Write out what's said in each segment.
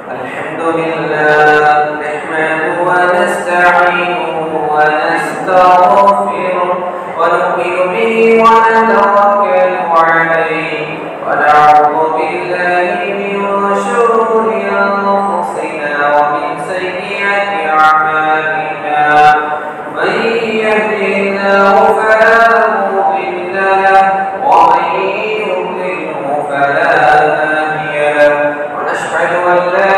الحمد لله نحمده ونستعينه ونستغفره ونؤمن به ونتوكل عليه ونعوذ بالله من شرور أنفسنا ومن سيئات أعمالنا من يهده الله فلا مضل له ومن يضلله فلا هادي له ونشهد أن لا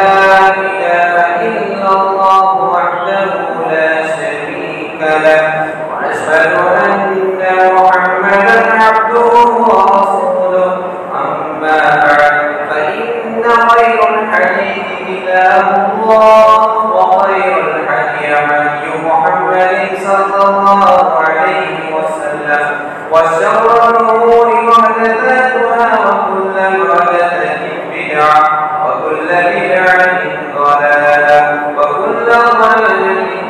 إله إلا الله وحده لا شريك له ونشهد أن محمدا عبده ورسوله أما بعد فإن خير الحديث كتاب الله وخير الهدي هدي محمد صلى الله عليه وسلم وشر الأمور محدثاتها وكل محدثة بدعة وكل بدعة ضلالة وكل ضلالة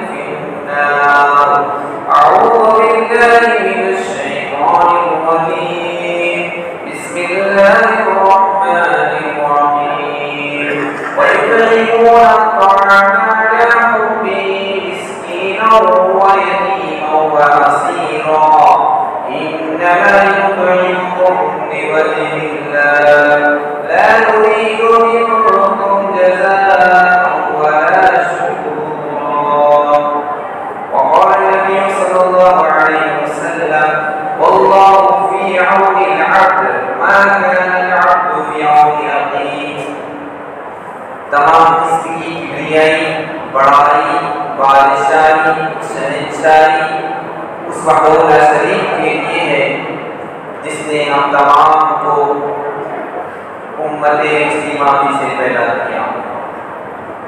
في النار. أعوذ بالله من الشيطان الرجيم. بسم الله الرحمن الرحيم. ويطعمون الطعام على حبه مسكينا ويتيما وأسيرا إنما يطعمكم لوجه الله لا نريد منكم جزاء ولا شكورا. وقال النبي صلى الله عليه وسلم والله في عون العبد ما كان العبد في عون أخيه. تمام اس کی کبریائی بڑائی بادشاہی شہنشاہی اس وحدہ لا شریک کے لیے ہے جس نے ہم تمام کو امت مسلمہ سے پیدا کیا.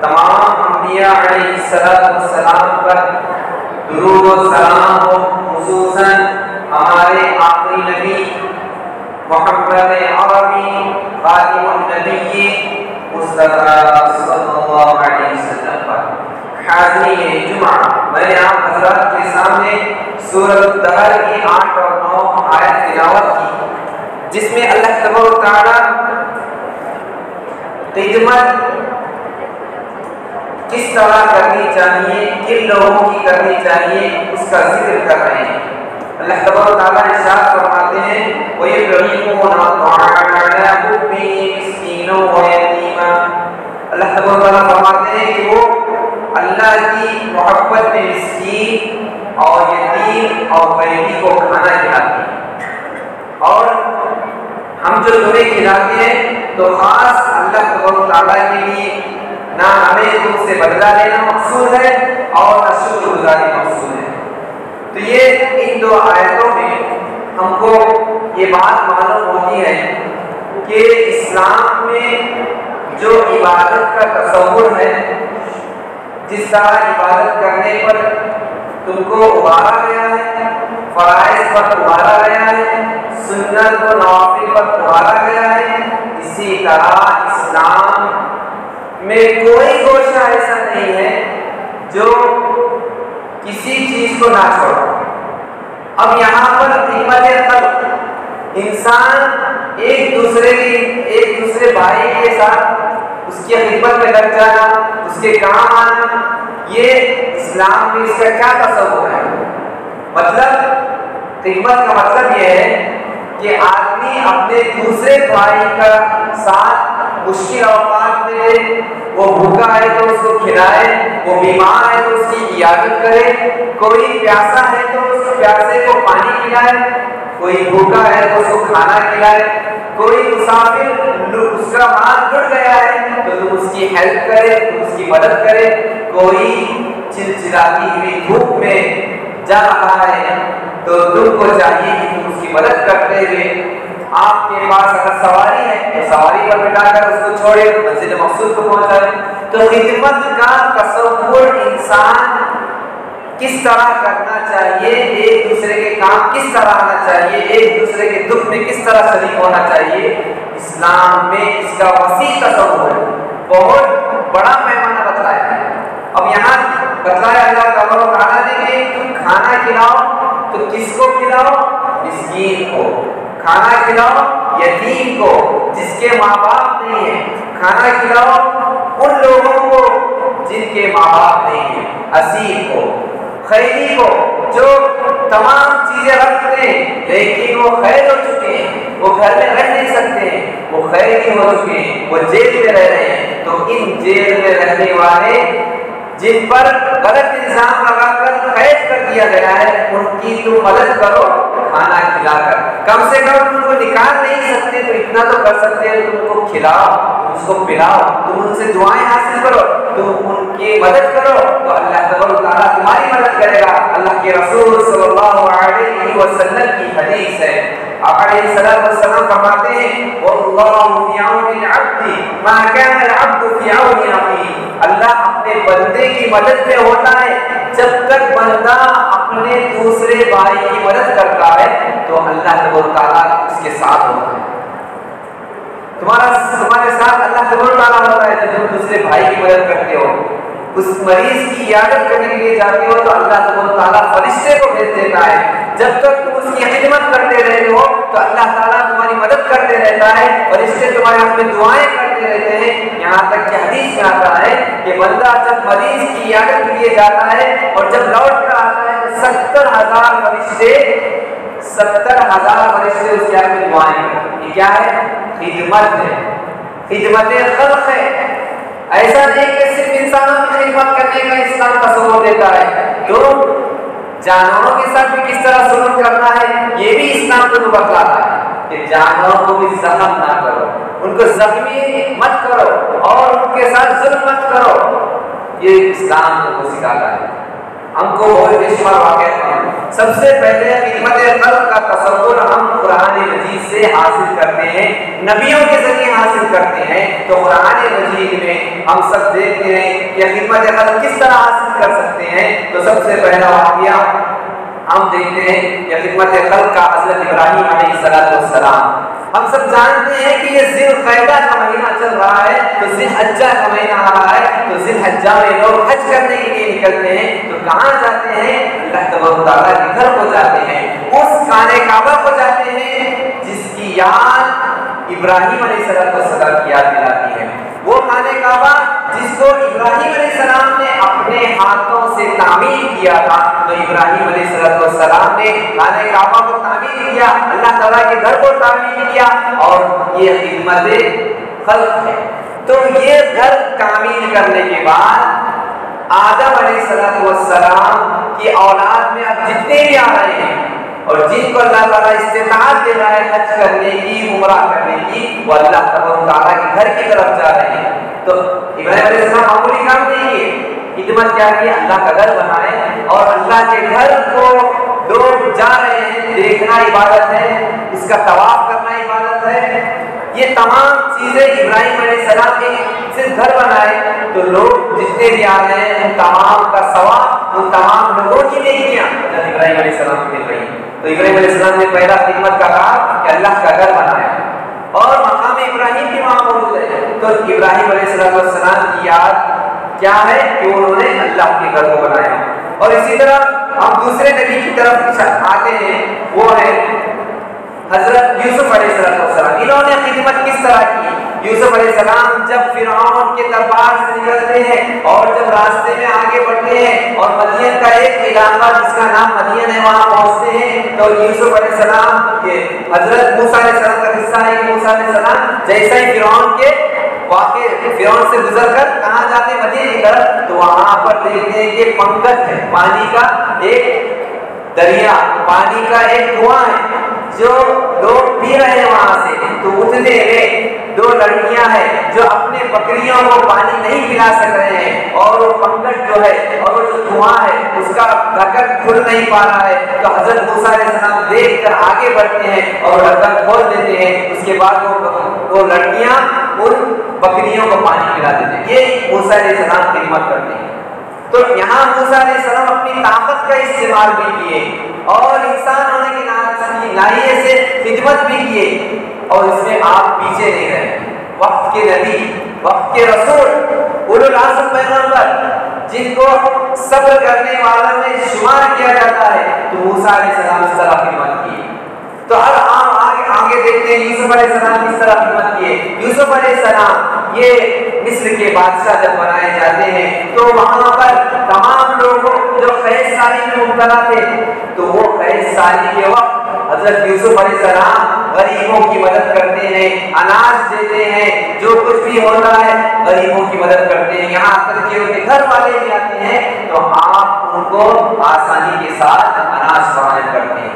تمام انبیاء علیہ السلام پر درود و سلام ہو، خصوصاً ہمارے آخری نبی محمد عربی خاتم النبی مصطفیٰ صلی اللہ علیہ وسلم پر. حاضرین جمعہ، میں نے آپ حضرات کے سامنے سورۃ الدہر کی 8 اور 9 آیت تلاوت کی، جس میں اللہ تبارک و تعالیٰ خدمت کس طرح کرنی چاہیے، کن لوگوں کی کرنی چاہیے، اس کا ذکر کر رہے ہیں. اللہ تبارک و تعالیٰ ارشاد فرماتے ہیں وَيُطْعِمُونَ الطَّعَامَ عَلَىٰ حُبِّهِ مِسْكِينًا وَيَتِيمًا. اللہ تبارک و تعالیٰ فرماتے ہیں کہ وہ اللہ کی محبت میں مسکین اور یتیم اور قیدی کو کھانا کھلاتے ہیں. اور ہم جو تمہیں کھلاتے ہیں تو خاص اللہ تبارک و تعالیٰ کے لیے، نہ ہمیں تم سے بدلہ لینا مقصود ہے اور نہ شکر گزاری مقصود ہے. تو یہ ان 2 آیتوں میں ہم کو یہ بات معلوم ہوتی ہے کہ اسلام میں جو عبادت کا تصور ہے، جس طرح عبادت کرنے پر تم کو ابھارا گیا ہے، فرائض پر ابھارا گیا ہے، سنت و نوافل پر ابھارا گیا ہے، اسی طرح اسلام میں کوئی گوشہ ایسا نہیں ہے جو کسی چیز کو نہ چھوڑا. اب یہاں پر خدمت خلق، انسان ایک دوسرے بھائی کے ساتھ اس کی خدمت میں لگ جانا، اس کے کام آنا، یہ اسلام میں اس کا کیا تصور ہے؟ مطلب خدمت کا مطلب یہ ہے کہ آدمی اپنے دوسرے بھائی کا ساتھ مشکل اوقات میں، وہ بھوکا ہے تو اس کو کھلائے، وہ بیمار ہے تو اس کی عیادت کرے، کوئی پیاسا ہے تو اس پیاسے کو پانی پلائے، کوئی بھوکا ہے تو اس کو کھانا کھلائے، کوئی مسافر اس کا مال ٹوٹ گیا ہے تو تم اس کی ہیلپ کرے، تم اس کی مدد کرے، کوئی چلچلاتی ہوئی دھوپ میں جا رہا ہے تو تم کو چاہیے کہ تم اس کی مدد کرتے ہوئے، آپ کے پاس اگر سواری ہے تو سواری پر بٹھا کر اس کو چھوڑے، منزل مقصود کو پہنچائے. تو خدمت کا تصور انسان کس طرح کرنا چاہیے، ایک دوسرے کے کام کس طرح آنا چاہیے، ایک دوسرے کے دکھ میں کس طرح شریک ہونا چاہیے، اسلام میں اس کا وسیع تصور ہے، بہت بڑا پیمانہ بتلایا ہے. اب یہاں بتلایا اللہ تبارک و تعالیٰ نے کہ تم کھانا کھلاؤ تو کس کو کھلاؤ؟ مسکین کو. کھانا کھلاؤ یتیم کو جس کے ماں باپ نہیں ہیں. کھانا کھلاؤ ان ماں باپ نہیں ہیں، اسیر کو، قیدی کو جو تمام چیزیں رکھتے ہیں لیکن وہ قید ہو چکے ہیں، وہ گھر میں رہ نہیں سکتے ہیں، وہ قیدی ہو چکے ہیں، وہ جیل میں رہ رہے ہیں، تو ان جیل میں رہنے والے جن پر غلط الزام لگا کر قید کر دیا گیا ہے ان کی تم مدد کرو کھانا کھلا کر، کم سے کم تم کو نکال نہیں سکتے تو اتنا تو کر سکتے ہیں، تم کو کھلاؤ، تم اس کو پلاؤ، تم ان سے دعائیں حاصل کرو، تم ان کی مدد کرو تو اللہ تبارک و تعالیٰ تمہاری مدد کرے گا۔ اللہ کے رسول صلی اللہ علیہ وسلم کی حدیث ہے، آپ علیہ الصلوۃ والسلام فرماتے ہیں واللہ فی عون العبد ما کان العبد فی عون اخیہ، اللہ اپنے بندے کی مدد میں ہوتا ہے جب تک بندہ اپنے دوسرے بھائی کی مدد کرتا ہے تو اللہ تبارک و تعالیٰ اس کے ساتھ ہوتا ہے۔ تمہارے ساتھ اللہ تبارک و تعالیٰ ہوتا ہے جب تم دوسرے بھائی کی مدد کرتے ہو، اس مریض کی عیادت کرنے کے لیے جاتے ہو تو اللہ تبارک و تعالیٰ فرشتے کو بھیج دیتا ہے، جب تک تم اس کی خدمت کرتے رہتے ہو تو اللہ تعالیٰ تمہاری مدد کرتے رہتا ہے، فرشتے تمہارے ہاتھ میں دعائیں کرتے رہتے ہیں، یہاں تک کہ حدیث میں آتا ہے کہ بندہ جب مریض کی عیادت کے لیے جاتا ہے اور جب لوٹ کر آتا ہے تو 70,000 فرشتے اس کے ہاتھ میں دعائیں کرتے ہیں۔ یہ کیا ہے؟ خدمت ہے، خدمت خلق ہے۔ ایسا نہیں کہ صرف انسانوں کی خدمت کرنے کا اسلام تصور دیتا ہے، تو جانوروں کے ساتھ بھی کس طرح سلوک کرنا ہے یہ بھی اسلام کو بتلاتا ہے کہ جانوروں کو بھی زخم نہ کرو، ان کو زخمی مت کرو اور ان کے ساتھ ظلم مت کرو، یہ اسلام کو سکھاتا ہے۔ ہم کو بہت بے شمار واقعات ہیں، سب سے پہلے خدمت خلق کا تصور ہم قرآن مجید سے حاصل کرتے ہیں، نبیوں کے ذریعے حاصل کرتے ہیں، تو قرآن مجید میں ہم سب دیکھتے ہیں کہ خدمت خلق کس طرح حاصل کر سکتے ہیں۔ تو سب سے پہلا واقعہ ہم دیکھتے ہیں کہ خدمت خلق کا حضرت ابراہیم علیہ السلام، ہم سب جانتے ہیں کہ یہ ذی القعدہ کا مہینہ چل رہا ہے تو ذی الحجہ کا مہینہ آ رہا ہے، تو ذی الحجہ میں لوگ حج کرنے کے لیے نکلتے ہیں، تو کہاں جاتے ہیں؟ اللہ تبارک و تعالیٰ کے گھر کو جاتے ہیں، اس خانہ کعبہ کو جاتے ہیں جس کی یاد ابراہیم علیہ السلام کی یاد دلاتی ہے، وہ خانہ کعبہ جس کو ابراہیم علیہ السلام نے اپنے ہاتھوں سے تعمیر کیا تھا، تو ابراہیم علیہ السلام نے خانہ کعبہ کو تعمیر کیا، اللہ تعالیٰ کے گھر کو تعمیر کیا، اور یہ خدمت خلق ہے۔ تو یہ گھر تعمیر کرنے کے بعد آدم علیہ السلام کی اولاد میں اب جتنے بھی آ رہے ہیں اور جن کو اللہ تعالیٰ استطاعت دے رہا ہے حج کرنے کی، عمرہ کرنے کی، وہ اللہ تعالیٰ کے گھر کی طرف جا رہے ہیں۔ تو ابراہیم علیہ السلام معمولی کام نہیں کیے، خدمت کیا کی؟ اللہ کا گھر بنائے، اور اللہ کے گھر کو لوگ جا رہے ہیں، دیکھنا عبادت ہے، اس کا طواف کرنا عبادت ہے، یہ تمام چیزیں ابراہیم علیہ السلام نے صرف گھر بنائے تو لوگ جتنے بھی آ رہے ہیں ان تمام کا ثواب ان تمام لوگوں کی نیکیاں ابراہیم علیہ السلام کو مل رہی ہیں۔ تو ابراہیم علیہ السلام نے پہلا خدمت کا کہا کہ اللہ کا گھر بنایا، اور مقام ابراہیم بھی وہاں موجود ہے، تو ابراہیم علیہ السلام کی یاد کیا ہے کہ انہوں نے اللہ کے گھر کو بنایا۔ اور اسی طرح ہم دوسرے نبی کی طرف آتے ہیں، وہ ہے حضرت یوسف علیہ السلام۔ انہوں نے خدمت کس طرح کی؟ یوسف علیہ السلام جب فرعون کے دربار سے نکلتے ہیں اور جب راستے میں آگے بڑھتے ہیں اور مدین کا ایک علاقہ جس کا نام مدین ہے وہاں پہنچتے ہیں، تو یوسف علیہ السلام کے حضرت موسیٰ علیہ السلام کا قصہ ہے کہ موسیٰ علیہ السلام جیسا ہی فرعون کے واقع فرعون سے گزر کر کہاں جاتے ہیں؟ مدین کی طرف، تو وہاں پر دیکھتے ہیں کہ پنگت ہے، پانی کا ایک دریا، پانی کا ایک کنواں ہے جو لوگ پی رہے ہیں وہاں سے، تو اتنے میں دو لڑکیاں ہیں جو اپنے بکریوں کو پانی نہیں پلا سک رہے ہیں، اور وہ پنگٹ جو ہے اور وہ جو کنواں ہے اس کا ڈھکن کھل نہیں پا رہا ہے، تو حضرت موسیٰ علیہ السلام دیکھ کر آگے بڑھتے ہیں اور ڈھکن کھول دیتے ہیں، اس کے بعد وہ لڑکیاں ان بکریوں کو پانی پلا دیتے ہیں۔ یہ موسیٰ علیہ السلام خدمت کرتے ہیں۔ تو یہاں موسیٰ علیہ السلام اپنی طاقت کا استعمال بھی کیے اور انسان ہونے کی ناحیے سے خدمت بھی کیے، اور اس میں آپ پیچھے نہیں رہے۔ وقت کے نبی، وقت کے رسول، اولو العزم پیغمبر جن کو صبر کرنے والوں میں شمار کیا جاتا ہے، تو موسیٰ علیہ السلام اس طرح خدمت کی۔ تو اب ہم آگے دیکھتے ہیں یوسف علیہ السلام کس طرح خدمت کیے۔ یوسف علیہ السلام یہ مصر کے بادشاہ جب بنائے جاتے ہیں تو وہاں پر تمام لوگوں جو خیر سالی میں مبتلا تھے تو وہ خیر سالی کے وقت حضرت یوسف علیہ السلام غریبوں کی مدد کرتے ہیں، اناج دیتے ہیں، جو کچھ بھی ہوتا ہے غریبوں کی مدد کرتے ہیں، یہاں تک کہ ان کے گھر والے بھی آتے ہیں تو آپ ان کو آسانی کے ساتھ اناج فراہم کرتے ہیں۔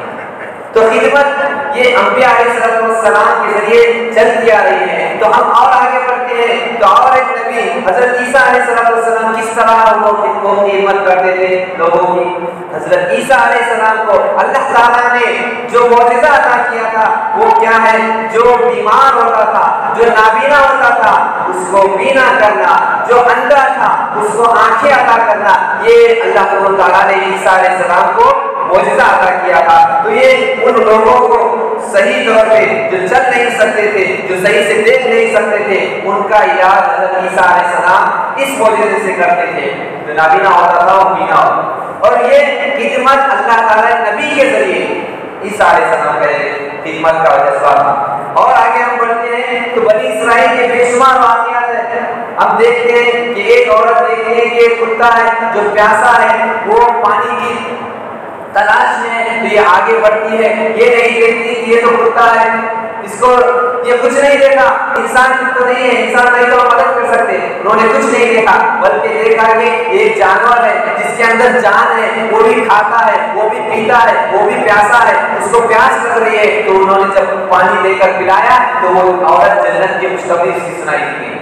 تو خدمت یہ انبیاء علیہ السلام کے ذریعے چلتی آ رہی ہے۔ تو ہم اور آگے بڑھتے ہیں تو اور ایک نبی حضرت عیسیٰ علیہ السلام کس طرح لوگوں کو خدمت کرتے تھے لوگوں کی۔ حضرت عیسیٰ علیہ السلام کو اللہ تعالیٰ نے جو معجزہ عطا کیا تھا وہ کیا ہے؟ جو بیمار ہوتا تھا، جو نابینا ہوتا تھا اس کو بینا کرنا، جو اندھا تھا اس کو آنکھیں عطا کرنا، یہ اللہ تعالیٰ نے عیسیٰ علیہ السلام کو معجزہ عطا کیا تھا۔ تو یہ ان لوگوں کو صحیح طور پہ جو چل نہیں سکتے تھے، جو صحیح سے دیکھ نہیں سکتے تھے، ان کا علاج حضرت عیسیٰ علیہ السلام اس معجزے سے کرتے تھے۔ جو نابینا ہوتا تھا وہ بینا ہوتا، اور یہ خدمت اللہ تعالیٰ نبی کے ذریعے عیسیٰ علیہ السلام کا خدمت کا جذبہ تھا۔ اور آگے ہم بڑھتے ہیں تو بنی اسرائیل کے بے شمار واقعات ہیں۔ ہم دیکھتے ہیں کہ ایک عورت دیکھتے ہیں کہ ایک کتا ہے جو پیاسا ہے، وہ پانی کی تلاش میں ہے، تو یہ آگے بڑھتی ہے، یہ نہیں دیکھتی کہ یہ تو کتا ہے، اس کو یہ کچھ نہیں دیکھا، انسان تو نہیں ہے، انسان نہیں تو مدد کر سکتے، انہوں نے کچھ نہیں دیکھا بلکہ دیکھا کہ ایک جانور ہے جس کے اندر جان ہے، وہ بھی کھاتا ہے، وہ بھی پیتا ہے، وہ بھی پیاسا ہے، اس کو پیاس لگ رہی ہے، تو انہوں نے جب پانی دے کر پلایا تو وہ عورت جنت کی خوشخبری اس کی سنائی دی۔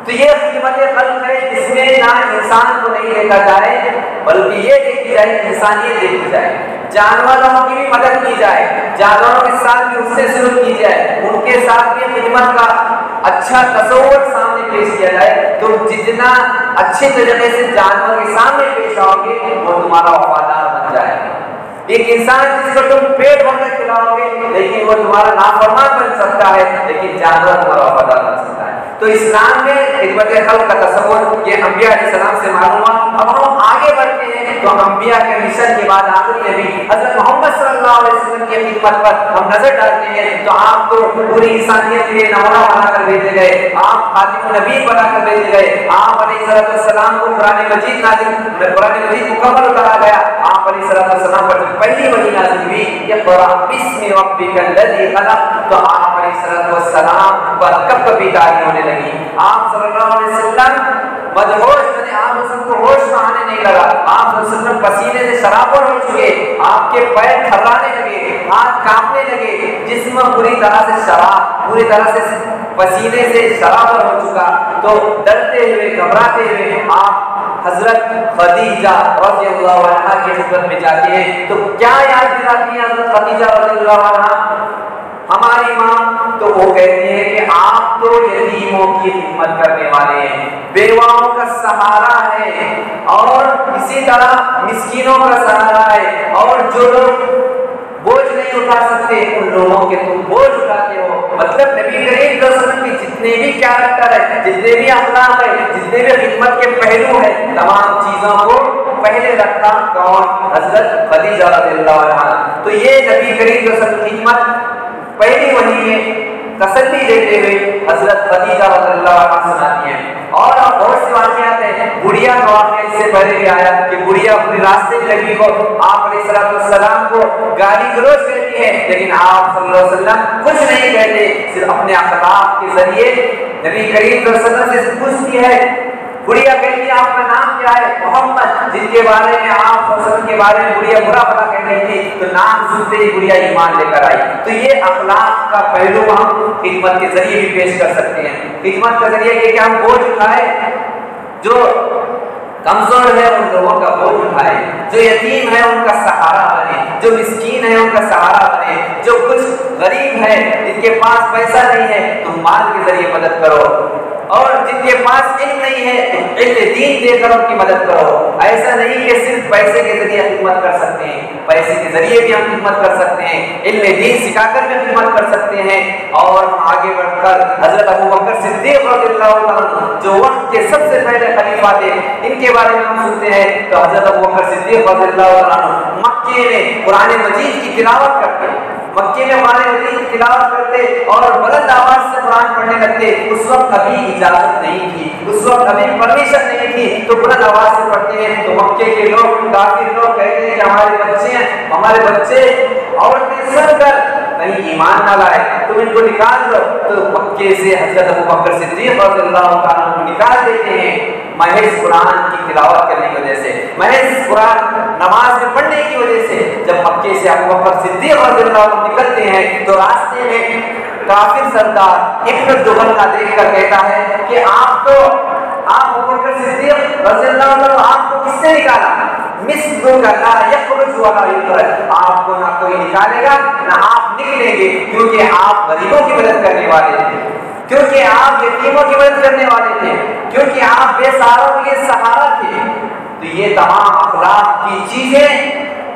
تو یہ خدمت خلق ہے جس میں نہ انسان کو نہیں دیکھا جائے بلکہ یہ دیکھی جائے، انسانیت دیکھی جائے، جانوروں کی بھی مدد کی جائے، جانوروں کے ساتھ بھی اس سے سلوک کی جائے، ان کے ساتھ بھی خدمت کا اچھا تصور سامنے پیش کیا جائے۔ تو جتنا اچھے طریقے سے جانور کے سامنے پیش آؤ گے وہ تمہارا وفادار بن جائے گا۔ ایک انسان جس کو تم پیٹ بھر کر کھلاؤ گے لیکن وہ تمہارا نافرمان بن سکتا ہے، لیکن جانور تمہارا وفادار بن سکتا ہے۔ تو اسلام میں خدمت خلق کا تصور یہ انبیاء علیہ السلام سے معلوم ہوا۔ اب ہم آگے بڑھتے ہیں تو انبیاء کے مشن کے بعد آخری نبی حضرت محمد صلی اللہ علیہ وسلم کی خدمت پر ہم نظر ڈالتے ہیں۔ تو آپ تو پوری انسانیت کے لیے نمونہ بنا کر بھیجے گئے، آپ خاتم النبی بنا کر بھیجے گئے، آپ علیہ السلام کو قرآن مجید مکمل اتارا گیا، آپ علیہ السلام پر پہلی وحی نازل ہوئی اقرأ باسم ربک الذی خلق، تو آپ علیہ السلام پر کب کبھی داری ہونے لگی۔ آپ صلی اللہ علیہ وسلم مدہوش بنے، آپ وسلم کو ہوش میں آنے نہیں لگا، آپ وسلم پسینے سے شرابور ہو چکے، آپ کے پیر تھرانے لگے، ہاتھ کانپنے لگے، جسم پوری طرح سے شراب، پوری طرح سے پسینے سے شرابور ہو چکا۔ تو ڈرتے ہوئے گھبراتے ہوئے آپ حضرت خدیجہ رضی اللہ عنہا کی خدمت میں جاتے ہیں۔ تو کیا یاد دلاتی ہیں حضرت خدیجہ رضی اللہ عنہا ہماری ماں؟ تو وہ کہتی ہے کہ آپ تو یتیموں کی خدمت کرنے والے ہیں، بیواؤں کا سہارا ہے، اور اسی طرح مسکینوں کا سہارا ہے، اور جو لوگ بوجھ نہیں اٹھا سکتے ان لوگوں کے تم بوجھ اٹھاتے ہو۔ مطلب نبی کریم صلی اللہ علیہ وسلم کی جتنے بھی کیریکٹر ہے، جتنے بھی اخلاق ہے، جتنے بھی خدمت کے پہلو ہیں، تمام چیزوں کو پہلے رکھا کون؟ حضرت خدیجہ رضی اللہ عنہا۔ تو یہ نبی کریم صلی اللہ علیہ وسلم کی خدمت پہلی وحی میں تسلی دیتے ہوئے حضرت خدیجہ رضی اللہ عنہا سناتی ہیں۔ اور بہت سے واقعات ہیں، بڑھیا کا واقعہ اس سے پہلے بھی آیا کہ بڑھیا اپنے راستے میں لگی کو آپ علیہ السلام کو گالی گلوچ کرتی ہے، لیکن آپ صلی اللہ علیہ وسلم کچھ نہیں کہتے، صرف اپنے اخلاق کے ذریعے نبی کریم صلی اللہ علیہ وسلم سے پوچھتی ہے۔ بڑھیا کہتی ہے آپ کا نام کیا ہے؟ محمد، جن کے بارے میں آپ صلی اللہ علیہ وسلم کے بارے میں بڑھیا برا بھلا کہہ رہی تھی، تو نام سنتے ہی بڑھیا ایمان لے کر آئی۔ تو یہ اخلاق کا پہلو ہم خدمت کے ذریعے بھی پیش کر سکتے ہیں۔ خدمت کا ذریعہ یہ کہ ہم بوجھ اٹھائے، جو کمزور ہے ان لوگوں کا بوجھ اٹھائے، جو یتیم ہے ان کا سہارا بنے، جو مسکین ہے ان کا سہارا بنے، جو کچھ غریب ہے جن کے پاس پیسہ نہیں ہے تم مال کے ذریعے مدد کرو، اور جن کے پاس علم نہیں ہے تم علم دین دے کر ان کی مدد کرو۔ ایسا نہیں کہ صرف پیسے کے ذریعے خدمت کر سکتے ہیں، پیسے کے ذریعے بھی ہم خدمت کر سکتے ہیں، علم دین سکھا کر بھی خدمت کر سکتے ہیں۔ اور آگے بڑھ کر حضرت ابوبکر صدیق رضی اللہ عنہ جو وقت کے سب سے پہلے خلیفہ تھے، ان کے بارے میں ہم سنتے ہیں تو حضرت ابوبکر صدیق رضی اللہ عنہ مکے میں قرآن مجید کی تلاوت کرتے ہیں، مکے میں قرآن مجید کی تلاوت کرتے اور بلند آواز سے قرآن پڑھنے لگتے، اس وقت ابھی اجازت نہیں تھی، اس وقت ابھی پرمیشن نہیں تھی، تو بلند آواز سے پڑھتے ہیں تو مکے کے لوگ، کافر لوگ کہتے ہیں کہ ہمارے بچے عورتیں سن کر کہیں ایمان نہ لائے، تم ان کو نکال دو۔ تو مکے سے حضرت ابوبکر صدیق رضی اللہ تعالیٰ عنہ کو نکال دیتے ہیں، محض قرآن کی تلاوت کرنے کی وجہ سے، محض قرآن نماز میں پڑھنے کی وجہ سے۔ جب مکے سے ابوبکر صدیق رضی اللہ عنہ نکلتے ہیں تو راستے میں کافر سردار ابن دغل کا دیکھ کر کہتا ہے کہ آپ ابوبکر صدیق رضی اللہ عنہ آپ کو کس نے نکالا؟ مثل کا لا یخرج ولا یخرج، آپ کو نہ کوئی نکالے گا نہ آپ نکلیں گے، کیونکہ آپ غریبوں کی مدد کرنے والے تھے، کیونکہ آپ یتیموں کی مدد کرنے والے تھے، کیونکہ آپ بے سہاروں کے سہارا تھے۔ تو یہ تمام اخلاق کی چیزیں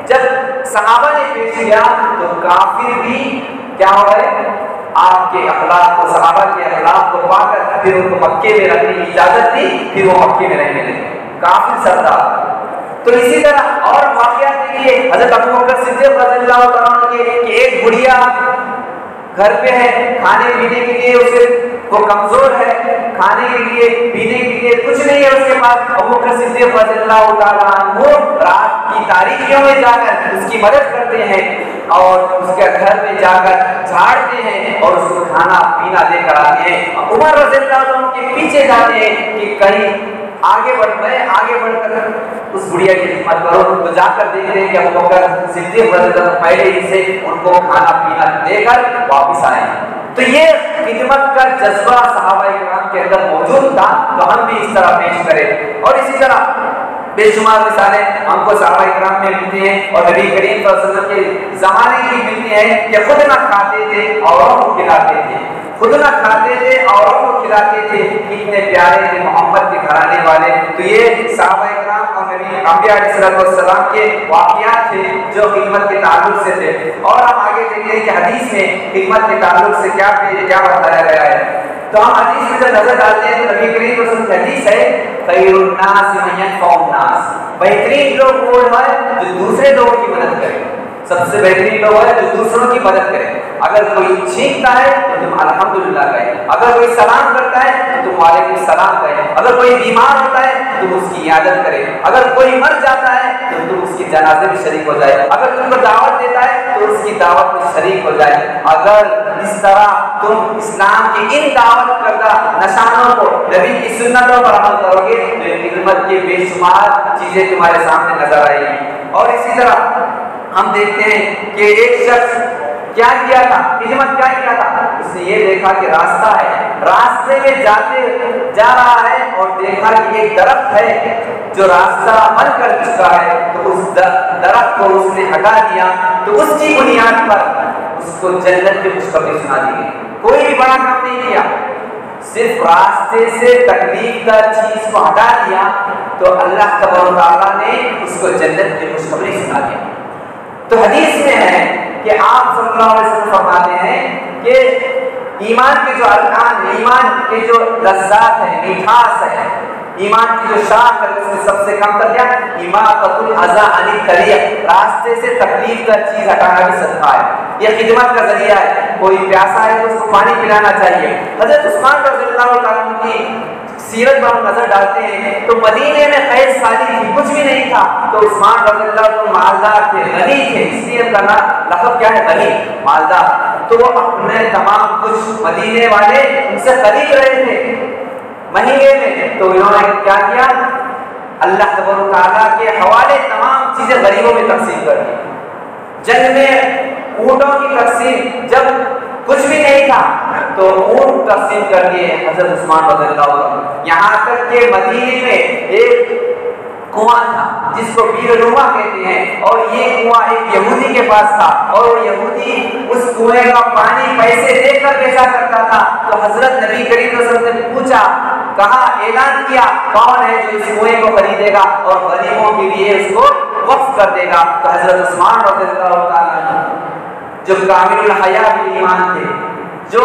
جب صحابہ نے پیش کیا تو کافر بھی کیا ہو گئے؟ آپ کے اخلاق کو، صحابہ کے اخلاق کو پا کر پھر ان کو مکے میں رکھنے کی اجازت دی، پھر وہ مکے میں رہنے لگے کافر سردار۔ تو اسی طرح اور واقعات دیکھیے حضرت ابوبکر صدیق رضی اللہ عنہ کے کہ ایک بڑھیا گھر پہ ہے، کھانے پینے کے لیے اسے وہ کمزور ہے، کھانے کے لیے پینے کے لیے کچھ نہیں ہے اس کے پاس۔ ابوبکر صدیق رضی اللہ تعالیٰ عنہ رات کی تاریکیوں میں جا کر اس کی مدد کرتے ہیں اور اس کے گھر میں جا کر جھاڑتے ہیں اور اس کو کھانا پینا دے کر آتے ہیں۔ عمر رضی اللہ عنہ کے پیچھے جاتے ہیں کہ کہیں آگے بڑھ کر اس بڑھیا کی خدمت کرو، تو جا کر دیکھتے ہیں کہ ابوبکر صدیق رضی اللہ عنہ پہلے ہی سے ان کو کھانا پینا دے کر واپس آئے۔ تو یہ خدمت کا جذبہ صحابہ کرام کے اندر موجود تھا، تو ہم بھی اس طرح پیش کریں۔ اور اسی طرح بے شمار مثالیں ہم کو صحابہ کرام میں ملتی ہیں اور نبی کریم صلی اللہ علیہ وسلم کے زمانے کی ملتی ہیں کہ خود نہ کھاتے تھے اوروں کو کھلاتے تھے، خود نہ کھاتے تھے اوروں کو کھلاتے تھے، کتنے پیارے تھے محمد کے گھرانے والے۔ تو یہ صحابہ کرام اور نبی انبیاء علیہ السلام کے واقعات تھے جو خدمت کے تعلق سے تھے۔ اور ہم آگے دیکھتے ہیں کہ حدیث میں خدمت کے تعلق سے کیا بتایا گیا ہے۔ تو ہم حدیث میں جب نظر ڈالتے ہیں تو نبی کریم صلی اللہ علیہ وسلم کی حدیث ہے خیر الناس من ينفع الناس، بہترین لوگ وہ ہیں جو دوسرے لوگوں کی مدد کریں، سب سے بہترین لوگ ہے جو دوسروں کی مدد کریں۔ اگر کوئی چھینکتا ہے تو تم الحمدللہ کہیں، اگر کوئی سلام کرتا ہے تو تم وعلیکم السلام کہیں، اگر کوئی بیمار ہوتا ہے تو تم اس کی عیادت کرے، اگر کوئی مر جاتا ہے تو تم اس کی جنازے میں شریک ہو جائے، اگر تم کو دعوت دیتا ہے تو اس کی دعوت میں شریک ہو جائے۔ اگر اس طرح تم اسلام کی ان دعوت کردہ نشانوں کو، نبی کی سنتوں پر عمل کرو گے تو خدمت کی بے شمار چیزیں تمہارے سامنے نظر آئیں گی۔ اور اسی طرح ہم دیکھتے ہیں کہ ایک شخص کیا کیا تھا، خدمت کیا کیا تھا، اس نے یہ دیکھا کہ راستہ ہے، راستے میں جا رہا ہے اور دیکھا کہ ایک درخت ہے جو راستہ بند کر چکا ہے، تو اس درخت کو اس نے ہٹا دیا، تو اس کی بنیاد پر اس کو جنت کی خوشخبری سنا دی گئی۔ کوئی بھی بڑا کام نہیں کیا، صرف راستے سے تکلیف دہ چیز کو ہٹا دیا تو اللہ تبارک و تعالیٰ نے اس کو جنت کی خوشخبری سنا دی۔ تو حدیث میں ہے کہ آپ صلی اللہ علیہ وسلم فرماتے ہیں کہ ایمان کے جو ارکان، ایمان کے جو لذات ہیں، مٹھاس ہے، ایمان کی جو شاخ ہے اس میں سب سے کم تر کیا؟ اماطۃ الاذی عن الطریق، راستے سے تکلیف دہ چیز ہٹانا بھی صدقہ ہے، یہ خدمت کا ذریعہ ہے۔ کوئی پیاسا ہے تو اس کو پانی پلانا چاہیے۔ حضرت عثمان رضی اللہ عنہ کی سیرت پر ہم نظر ڈالتے ہیں تو مدینے میں قید سالی تھی، کچھ بھی نہیں تھا، تو عثمان رضی اللہ عنہ مالدار تھے، غنی تھے، اس لیے ان کا لقب کیا ہے؟ غنی، مالدار۔ تو وہ اپنے تمام کچھ مدینے والے ان سے خرید رہے تھے مہینے میں، تو انہوں نے کیا کیا؟ اللہ تبارک و تعالیٰ کے حوالے تمام چیزیں غریبوں میں تقسیم کر دی۔ جنگ میں اونٹوں کی تقسیم، جب کچھ بھی نہیں تھا تو اونٹ تقسیم کر دیے حضرت عثمان رضی اللہ عنہ۔ یہاں تک کہ مدینے میں ایک کنواں تھا جس کو بیر نما کہتے ہیں، اور یہ کنواں ایک یہودی کے پاس تھا، اور وہ یہودی اس کنویں کا پانی پیسے دے کر بیچا کرتا تھا۔ تو حضرت نبی کریم صلی اللہ علیہ وسلم نے پوچھا، کہا، اعلان کیا، کون ہے جو اس کنویں کو خریدے گا اور غریبوں کے لیے اس کو وقف کر دے گا؟ تو حضرت عثمان رضی اللہ تعالیٰ عنہ جو کامل الحیا بالایمان تھے، جو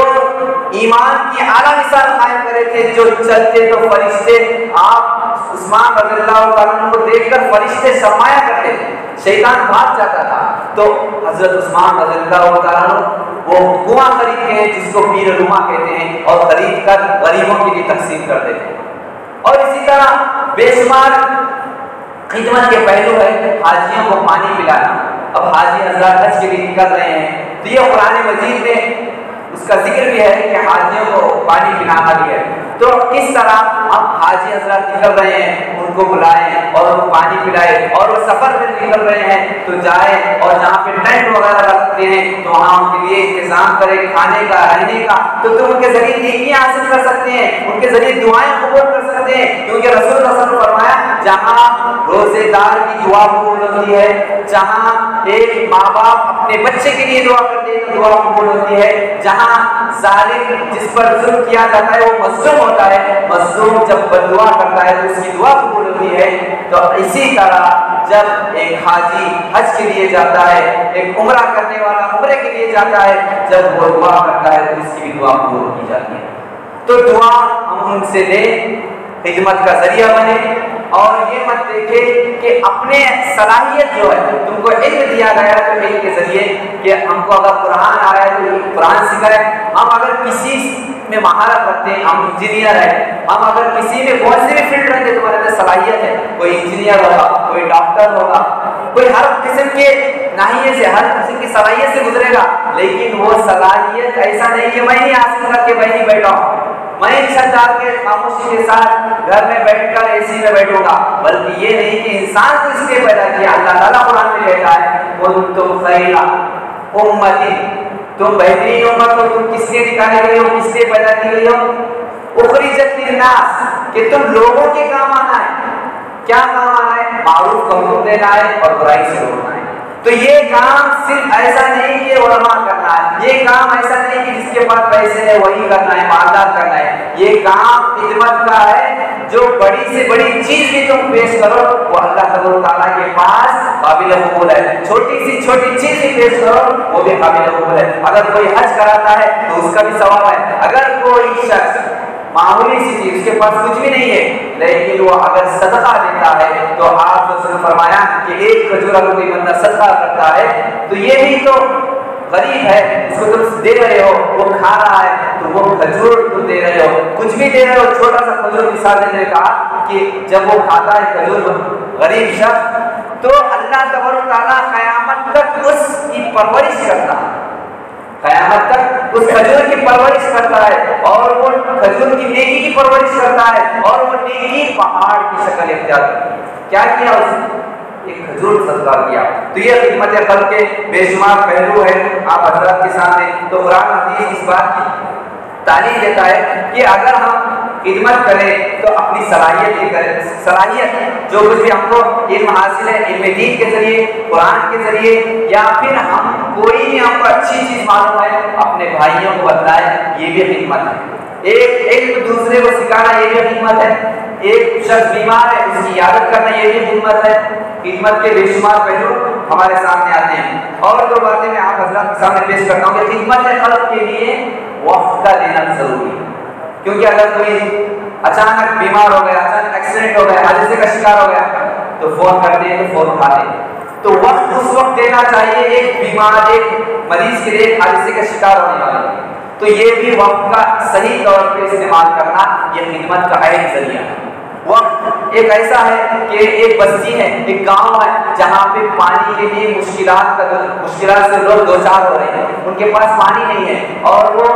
ایمان کی اعلیٰ مثال قائم کرے تھے، جو چلتے تو فرشتے، آپ عثمان رضی اللہ تعالیٰ عنہ کو دیکھ کر فرشتے سرمایہ کرتے تھے، شیطان بھاگ جاتا تھا، تو حضرت عثمان رضی اللہ تعالیٰ عنہ وہ کنواں خریدتے ہیں جس کو پیر رما کہتے ہیں، اور خرید کر غریبوں کے لیے تقسیم کر دیتے ہیں۔ اور اسی طرح بے شمار خدمت کے پہلو ہے، حاجیوں کو پانی پلانا۔ اب حاجی حضرات حج کے لیے نکل رہے ہیں تو یہ قرآن مجید میں اس کا ذکر بھی ہے کہ حاجیوں کو پانی پلانا بھی ہے۔ تو کس طرح اب حاجی حضرات نکل رہے ہیں، ان کو بلائیں اور ان کو پانی پلائے، اور وہ سفر میں نکل رہے ہیں تو جائیں اور جہاں پہ ٹینٹ وغیرہ رکھتے ہیں تو وہاں ان کے لیے انتظام کرے کھانے کا، رہنے کا، تو تم ان کے ذریعے نیکیاں حاصل کر سکتے ہیں، ان کے ذریعے دعائیں قبول کر سکتے ہیں، کیونکہ رسول اللہ صلی اللہ علیہ وسلم نے فرمایا جہاں روزے دار کی دعا قبول ہوتی ہے، جہاں ایک ماں باپ اپنے بچے کے لیے دعا کرتے ہیں تو دعا قبول ہوتی ہے، جہاں ظالم جس پر ظلم کیا جاتا ہے وہ مظلوم ہوتا ہے، مظلوم جب بددعا کرتا ہے تو اس کی دعا قبول ہوتی ہے۔ تو اسی طرح جب ایک حاجی حج کے لیے جاتا ہے، ایک عمرہ کرنے والا عمرے کے لیے جاتا ہے، جب وہ دعا کرتا ہے تو اس کی بھی دعا قبول کی جاتی ہے۔ تو دعا ہم ان سے لیں، خدمت کا ذریعہ بنے، اور یہ مت دیکھے کہ اپنے صلاحیت جو ہے، تم کو علم دیا گیا تو علم کے ذریعے کہ ہم کو اگر قرآن آ رہا ہے تو قرآن سکھائے، ہم اگر کسی میں مہارت رکھتے ہیں، ہم انجینئر ہیں، ہم اگر کسی میں بہت سی بھی فیلڈ رہتے تمہارے اندر صلاحیت ہے، کوئی انجینئر ہوگا، کوئی ڈاکٹر ہوگا، کوئی ہر قسم کے ناحیے سے، ہر قسم کی صلاحیت سے گزرے گا، لیکن وہ صلاحیت ایسا نہیں کہ میں ہی حاصل کر کے میں ہی بیٹھا ہوں، میں چھت ڈال کے خاموشی کے ساتھ گھر میں بیٹھ کر اے سی میں بیٹھوں گا، بلکہ یہ نہیں کہ انسان کو اس لیے پیدا کیا، اللہ تعالیٰ قرآن میں کہتا ہے وَكُنتُمْ خَيْرَ أُمَّةٍ، تم بہترین امت ہو، تم کس لیے نکالے گئے ہو، کس لیے پیدا کی گئی ہو، اخرجت للناس، کہ تم لوگوں کے کام آنا ہے۔ کیا کام آنا ہے؟ معروف کا حکم دینا ہے اور برائی سے روکنا ہے۔ تو یہ کام صرف ایسا نہیں کہ علماء کرنا ہے، یہ کام ایسا نہیں کہ جس کے پاس پیسے ہے وہی کرنا ہے، مالدار کرنا ہے، یہ کام خدمت کا ہے۔ جو بڑی سے بڑی چیز بھی تم پیش کرو وہ اللہ تعالیٰ کے پاس قابل قبول ہے، چھوٹی سی چھوٹی چیز بھی پیش کرو وہ بھی قابل قبول ہے۔ اگر کوئی حج کراتا ہے تو اس کا بھی ثواب ہے، اگر کوئی شخص معمولی سی چیز اس کے پاس کچھ بھی نہیں ہے لیکن وہ اگر صدقہ دیتا ہے تو آپ نے فرمایا کہ ایک کھجور اگر کوئی بندہ صدقہ کرتا ہے تو یہ بھی تو غریب ہے، اس کو تم دے رہے ہو، وہ کھا رہا ہے تو وہ کھجور تم دے رہے ہو، کچھ بھی دے رہے ہو، چھوٹا سا کھجور مثال دینے نے کہا کہ جب وہ کھاتا ہے کھجور غریب شخص تو اللہ تبارک و تعالیٰ قیامت تک اس کی پرورش کرتا ہے، قیامت تک اس کھجور کی پرورش کرتا ہے، اور وہ کھجور کی نیکی کی پرورش کرتا ہے، اور وہ نیکی پہاڑ کی شکل اختیار کرتی ہے۔ کیا کیا اس نے؟ ایک کھجور صدقہ کیا۔ تو یہ خدمت خلق کے بے شمار پہلو ہے آپ حضرات کے سامنے۔ تو قرآن حدیث اس بات کی تعلیم دیتا ہے کہ اگر ہم خدمت کریں تو اپنی صلاحیت ہی کریں، صلاحیت جو کچھ بھی ہم کو علم حاصل ہے، علم دین کے ذریعے، قرآن کے ذریعے، یا پھر ہم کوئی بھی ہم کو اچھی چیز معلوم ہے اپنے بھائیوں کو بتلائیں، یہ بھی خدمت ہے۔ ایک علم دوسرے کو سکھانا یہ بھی خدمت ہے، ایک شخص بیمار ہے اس کی عیادت کرنا یہ بھی خدمت ہے۔ خدمت کے بے شمار پہلو ہمارے سامنے آتے ہیں، اور دو باتیں میں آپ حضرات کے سامنے پیش کرتا ہوں کہ خدمت خلق کے لیے وقت کا دینا ضروری ہے، کیونکہ اگر کوئی اچانک بیمار ہو گیا، اچانک ایکسیڈنٹ ہو گیا، حادثے کا شکار ہو گیا تو فون کرتے ہیں تو فون اٹھاتے ہیں، تو وقت اس وقت دینا چاہیے ایک بیمار ایک مریض کے لیے حادثے کا شکار ہونے والا ہے، تو یہ بھی وقت کا صحیح طور پہ استعمال کرنا یہ خدمت کا اہم ذریعہ ہے۔ وقت ایک ایسا ہے کہ ایک بستی ہے، ایک گاؤں ہے جہاں پہ پانی کے لیے مشکلات سے لوگ دوچار ہو رہے ہیں، ان کے پاس پانی نہیں ہے، اور وہ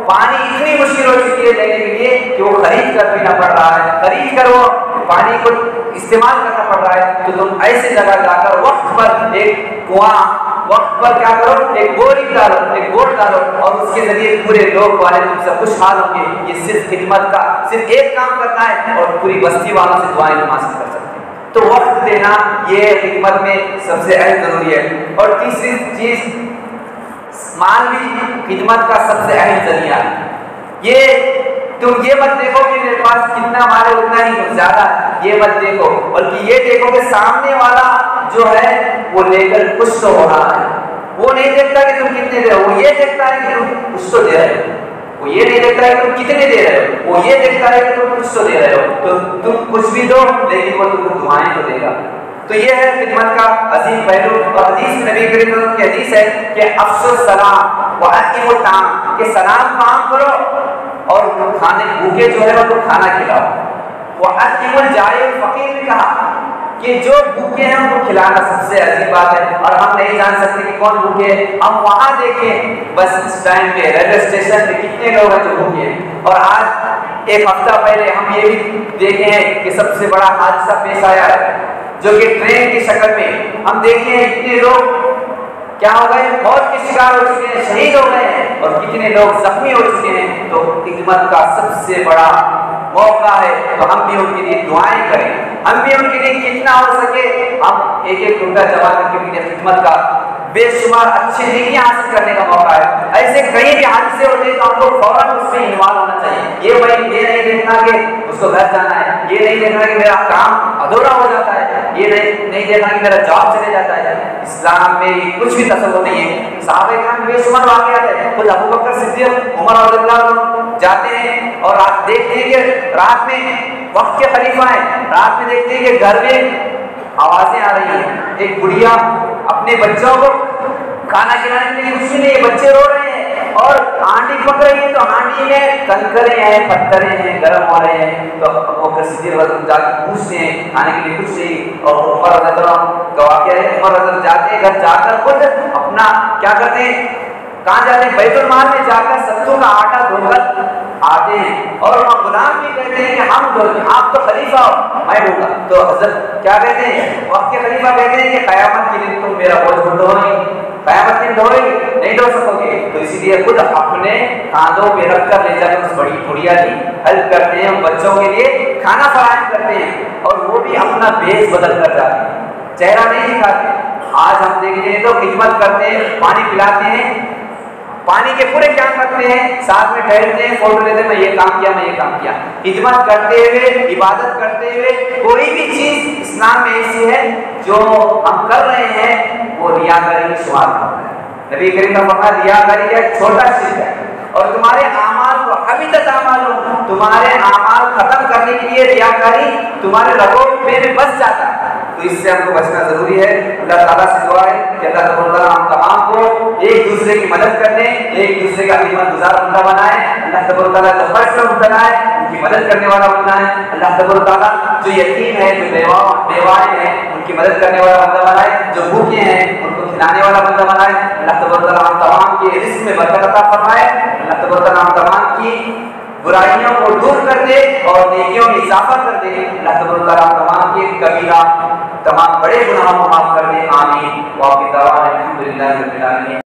پانی اتنی مشکل ہو چکی ہے لینے کے لیے کہ وہ خرید کر پینا پڑ رہا ہے، خرید کر وہ پانی کو استعمال کرنا پڑ رہا ہے۔ تو تم ایسی جگہ جا کر وقت پر ایک کنواں، وقت پر کیا کرو، ایک بورنگ ڈالو، ایک بور ڈالو، اور اس کے ذریعے پورے لوگ والے تم سے خوشحال ہوں گے۔ یہ صرف خدمت کا صرف ایک کام کرنا ہے اور پوری بستی والوں سے دعائیں حاصل کر سکتے ہیں۔ تو وقت دینا یہ خدمت میں سب سے اہم ضروری ہے۔ اور تیسری چیز مال بھی خدمت کا سب سے اہم ذریعہ ہے۔ یہ تم یہ مت دیکھو کہ میرے پاس کتنا مال ہے اتنا ہی زیادہ ہے، یہ مت دیکھو، بلکہ یہ دیکھو کہ سامنے والا جو ہے وہ لے کر خوش تو ہو رہا ہے، وہ نہیں دیکھتا کہ تم کتنے دے رہے ہو، وہ یہ دیکھتا ہے کہ تم کچھ تو دے رہے ہو. وہ یہ نہیں دیکھتا ہے کہ تم کتنے دے رہے ہو، وہ یہ دیکھتا ہے کہ تم کچھ تو دے رہے ہو. تو تم کچھ بھی دو لیکن وہ تم کو دعائیں تو دے گا. تو یہ ہے خدمت کا عظیم پہلو. اور حدیث میں نبی کریم صلی اللہ علیہ وسلم کی حدیث ہے کہ افشوا السلام واطعموا الطعام، کہ سلام عام کرو اور کھانے بھوکے جو ہے ان کو کھانا کھلاؤ. واطعموا الجائع الفقیر بھی کہا کہ جو بھوکے ہیں ان کو کھلانا سب سے عظیم بات ہے. اور ہم نہیں جان سکتے کہ کون بھوکے ہیں، ہم وہاں دیکھیں بس اس ٹائم پہ ریلوے اسٹیشن پہ کتنے لوگ ہیں جو بھوکے ہیں. اور آج ایک ہفتہ پہلے ہم یہ بھی دیکھے ہیں کہ سب سے بڑا حادثہ پیش آیا ہے جو کہ ٹرین کی شکل میں ہم دیکھیں ہیں اتنے لوگ کیا ہو گئے، موت کے شکار ہو چکے ہیں، شہید ہو گئے ہیں، اور کتنے لوگ زخمی ہو چکے ہیں. تو خدمت کا سب سے بڑا موقع ہے. تو ہم بھی ان کے لیے دعائیں کریں، ہم بھی ان کے لیے کتنا ہو سکے ہم ایک ایک روپیہ جمع کر کے خدمت کا بے شمار اچھی نیکیاں حاصل کرنے کا موقع ہے. ایسے کہیں بھی حادثے ہوتے ہیں تو ہم لوگ فوراً اس میں انوالو ہونا چاہیے. یہ نہیں دیکھنا کہ اس کو گھر جانا ہے، یہ نہیں دیکھنا کہ میرا کام ادھورا ہو جاتا ہے، یہ نہیں دیکھنا کہ میرا جاب چلے جاتا ہے. اسلام میں کچھ بھی تصور نہیں ہے. صحابہ کرام بے شمار واقعات ہیں. خود ابو بکر صدیق، عمر رضی اللہ عنہ جاتے ہیں اور رات دیکھتے ہیں کہ رات میں وقت کے خلیفہ ہیں، رات میں دیکھتے ہیں کہ گھر میں آوازیں آ رہی ہیں. ایک بڑھیا اپنے بچوں کو کھانا کھلانے کے لیے کچھ بھی نہیں، بچے رو رہے ہیں اور ہانڈی پک رہی ہے، تو ہانڈی میں کنکرے ہیں، پتھرے ہیں، گرم ہو رہے ہیں. تو ابو بکر صدیق جا کے پوچھتے ہیں کھانے کے لیے کچھ نہیں. اور عمر رضی اللہ عنہ کا واقعہ ہے، عمر رضی اللہ جاتے ہیں گھر، جا کر خود اپنا کیا کرتے ہیں، کہاں جاتے ہیں، بیت المال میں جا کر ستو کا آٹا دھو کر آتے ہیں. اور وہاں غلام بھی کہتے ہیں کہ ہم دھو، آپ تو خلیفہ ہو، میں دوں گا. تو حضرت کیا کہتے ہیں، وقت کے خلیفہ کہتے ہیں کہ قیامت کے دن تم میرا بوجھ ڈھو نہیں، قیامت کے دن ڈھو نہیں ڈھو سکو گے. تو اسی لیے خود اپنے کاندھوں پہ رکھ کر لے جا کر اس بڑی بڑھیا کی ہیلپ کرتے ہیں، بچوں کے لیے کھانا فراہم کرتے ہیں. اور وہ بھی اپنا بیس بدل کر جاتے ہیں، چہرہ نہیں دکھاتے. آج ہم دیکھتے ہیں تو خدمت کرتے ہیں، پانی پلاتے ہیں، پانی کے پورے قیام رکھتے ہیں، ساتھ میں ٹہلتے ہیں، فوٹو لیتے ہیں، میں یہ کام کیا، میں یہ کام کیا. خدمت کرتے ہوئے، عبادت کرتے ہوئے کوئی بھی چیز اسلام میں ایسی ہے جو ہم کر رہے ہیں وہ ریاکاری میں شمار ہوتا ہے. نبی کریم نے فرمایا ریاکاری کا ایک چھوٹا شرک ہے. اور تمہارے اعمال کو حبیطت اعمالکم، تمہارے اعمال ختم کرنے کے لیے ریاکاری تمہارے رگوں میں بس جاتا ہے. تو اس سے ہم کو بچنا ضروری ہے. اللہ تعالیٰ سے دعا ہے کہ اللہ تعالیٰ ہم تمام کو ایک دوسرے کی مدد کرنے، ایک دوسرے کا خدمت گزار بندہ بنائے. اللہ تعالیٰ جو فرض میں مبتلا ہے ان کی مدد کرنے والا بندہ ہے. اللہ تعالیٰ جو یتیم ہے، جو بیوائیں ہیں ان کی مدد کرنے والا بندہ بنائے. جو بھوکے ہیں ان کو کھلانے والا بندہ بنائے. اللہ تعالیٰ ہم تمام کے رزق میں برکت عطا فرمائے. اللہ تعالیٰ ہم تمام کی برائیوں کو دور کر دے اور نیکیوں میں اضافہ کر دے. اللہ تعالیٰ تمام کے کبیرہ تمام بڑے گناہوں کو معاف کر دے. آمین. واقعی دعوانا الحمدللہ رب العالمین.